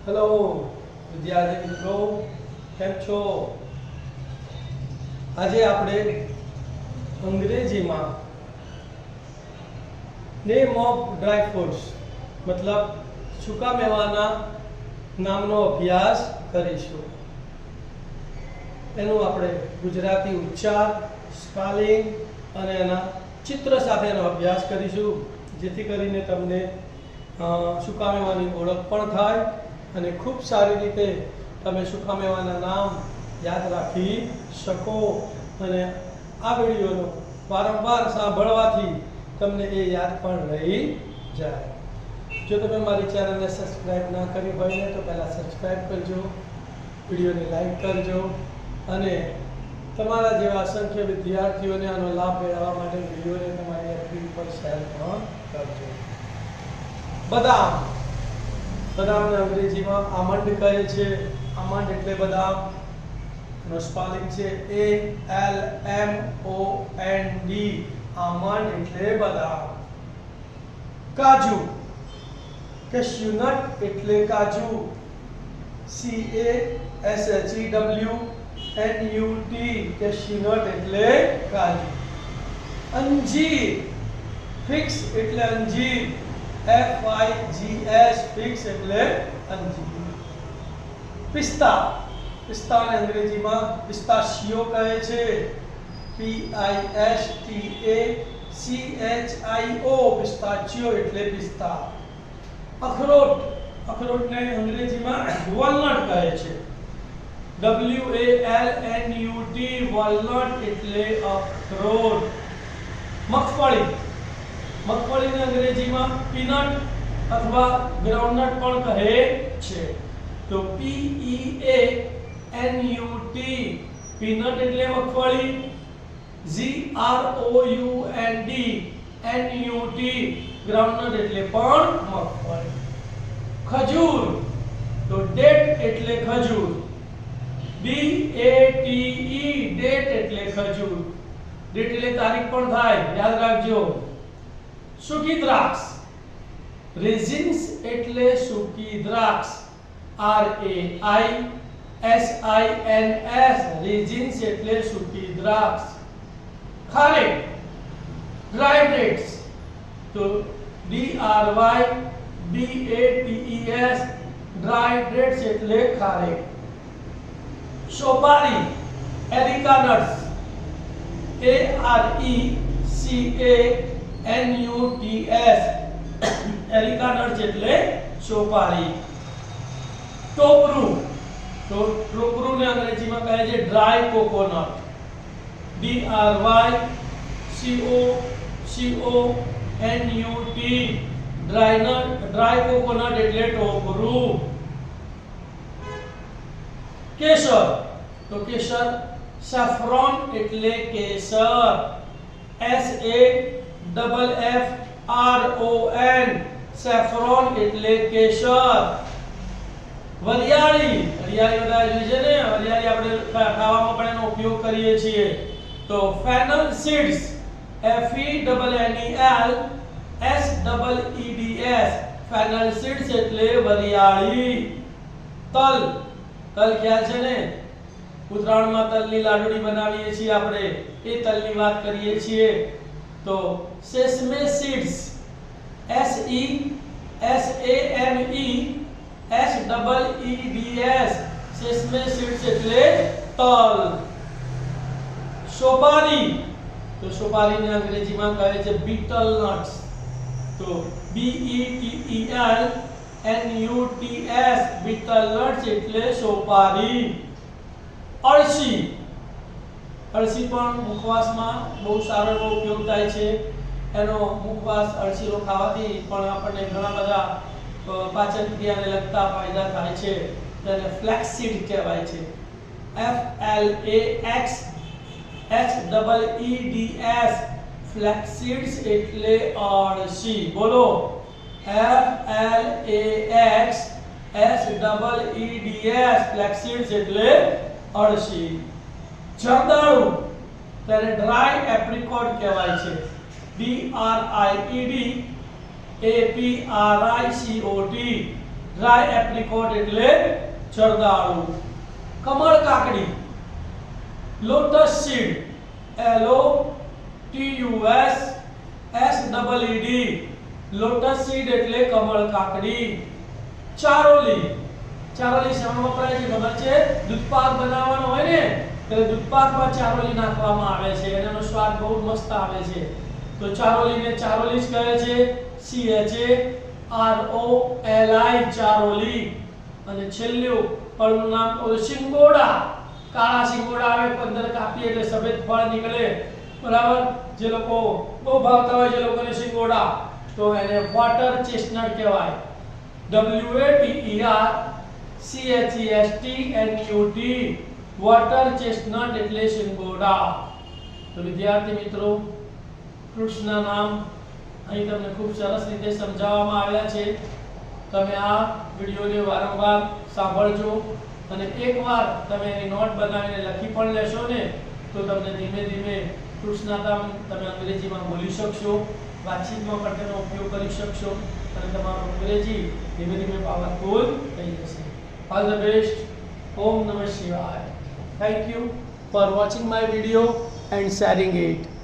Hello વિદ્યાર્થી મિત્રો, કેમ છો? આજે આપણે અંગ્રેજીમાં નેમ ઓફ ડ્રાય ફ્રૂટ્સ મતલબ સૂકા મેવાના નામનો અભ્યાસ કરીશું. એનું આપણે ગુજરાતી ઉચ્ચાર, સ્પેલિંગ અને એના ચિત્ર સાથેનો અભ્યાસ કરીશું, જેથી કરીને તમને સૂકા મેવાની ઓળખ પણ થાય અને ખૂબ સારી રીતે તમે સૂકા મેવાના નામ યાદ રાખી શકો. અને આ વિડીયોનો વારંવાર સાંભળવાથી તમને એ યાદ પણ રહી જાય. જો તમે મારી ચેનલને સબસ્ક્રાઇબ ના કરી હોય ને તો પહેલાં સબસ્ક્રાઇબ કરજો, વિડીયોને લાઈક કરજો અને તમારા જેવા અસંખ્ય વિદ્યાર્થીઓને આનો લાભ મેળવવા માટે વિડીયોને તમારી એફબી પર શેર પણ કરજો. બદામ, બદામને અંગ્રેજીમાં આમંડ કહે છે. આમંડ એટલે બદામ. એનો સ્પેલિંગ છે ALMOND. આમંડ એટલે બદામ. કાજુ, કેશ્યુનટ એટલે કાજુ. CASHEWNUT, કેશ્યુનટ એટલે કાજુ. અંજીર, ફિક્સ એટલે અંજીર. FIGS, ફિક્સ એટલે અંજીર. પિસ્તા, પિસ્તાને અંગ્રેજીમાં પિસ્તાશિયો કહે છે. PISTACHIO, પિસ્તાચિયો એટલે પિસ્તા. અખરોટ, અખરોટને અંગ્રેજીમાં વોલનટ કહે છે. WALNUT, વોલનટ એટલે અખરોટ. મગફળી, મગફળીને અંગ્રેજીમાં પીનટ અથવા ગ્રાઉન્ડનટ પણ કહે છે. તો PEANUT, પીનટ એટલે મગફળી. GROUND, NUT, ગ્રાઉન્ડનટ એટલે પણ મગફળી. ખજૂર, તો ડેટ એટલે ખજૂર. DATE, ડેટ એટલે ખજૂર. ડેટ એટલે તારીખ પણ થાય, યાદ રાખજો. સૂકી દ્રાક્ષ, રેઝિન્સ એટલે સૂકી દ્રાક્ષ. RAISINS, રેઝિન્સ એટલે સૂકી દ્રાક્ષ. ખારેક, ડ્રાય ડેટ્સ, તો DRYDATES, ડ્રાય ડેટ્સ એટલે ખારેક. સોપારી, areca nuts, ARECANUTS, areca nuts એટલે સોપારી. ટોપરું, તો ટોપરુંને અંગ્રેજીમાં કહે છે dry coconut. DRYCOCONUT, dry coconut એટલે ટોપરું. કેસર, તો કેસર સેફ્રોન એટલે કેસર. SAFFRON, સેફ્રોન એટલે કેસર. વરિયાળી, વરિયાળી બધા જોઈ છે ને, વરિયાળી આપણે ખાવામાં પણ એનો ઉપયોગ કરીએ છીએ. તો ફેનલ સીડ્સ, FENNEL ફેનલ સીડ્સ એટલે વરિયાળી. તલ, તલ ખ્યાલ છે ને, ઉત્તરાયણમાં તલની લાડુડી બનાવીએ છીએ આપણે, એ તલની વાત કરીએ છીએ. તો સેસમે સીડ્સ, SESAMESEEDS, સેસમે સીડ્સ એટલે તલ. સોપારી, તો સોપારીને અંગ્રેજીમાં કહે છે બીટલ નટ્સ. તો BETTLNUTS, બીટલ નટ્સ એટલે સોપારી. અળસી, અળસી પણ મુખવાસમાં બહુ સારો એવો ઉપયોગ થાય છે. એનો મુખવાસ અળસીનો ખાવાથી પણ આપણને ઘણા બધા પાચન ક્રિયાને લગતા ફાયદા થાય છે. તેને ફ્લેક્સીડ કહેવાય છે. FLAXSEEDS, ફ્લેક્સીડ્સ એટલે અળસી. બોલો, FLAXSEEDS, ફ્લેક્સીડ્સ એટલે અળસી. જરદાળુ, તેને ડ્રાય એપ્રિકોટ કહેવાય છે. DRIED APRICOT, ડ્રાય એપ્રિકોટ એટલે જરદાળુ. કમળ કાકડી, lotus seed, LOTUSSEED, lotus seed એટલે કમળ કાકડી. ચારોલી, ચારોલી શેમાં વપરાય છે ખબર છે? દૂધપાક બનાવવાનો હોય ને ત્યારે દૂધપાકમાં ચારોલી નાખવામાં આવે છે અને એનો સ્વાદ બહુ મસ્ત આવે છે. તો ચારોલીને ચારોલી જ કહે છે, CHAROLI, ચારોલી. અને છેલ્લું ફળનું નામ શિંગોડા. કાળા શિંગોડા આવે, 15 કાપીએ એટલે સફેદ ફળ નીકળે, બરાબર? જે લોકો બહુ ભાવતા હોય, જે લોકોને શિંગોડા, તો એને વોટર ચેસ્ટનટ કહેવાય. WATERCHESTNUT, વોટર ચેસ્ટનટ એટલે શિંગોડા. તો વિદ્યાર્થી મિત્રો, ફ્રૂટ્સના નામ અહીં તમને ખૂબ સરસ રીતે સમજાવવામાં આવ્યા છે. તમે આ વિડિયોને વારંવાર સાંભળજો અને એકવાર તમે એની નોટ બનાવીને લખી પણ લેશો ને તો તમને ધીમે ધીમે ફ્રૂટ્સના નામ તમે અંગ્રેજીમાં બોલી શકશો, વાતચીતમાં પણ તેનો ઉપયોગ કરી શકશો અને તમારું અંગ્રેજી ધીમે ધીમે પાવરફુલ થઈ જશે. All the best. ઓમ નમઃ શિવાય. Thank you for watching my video and sharing it.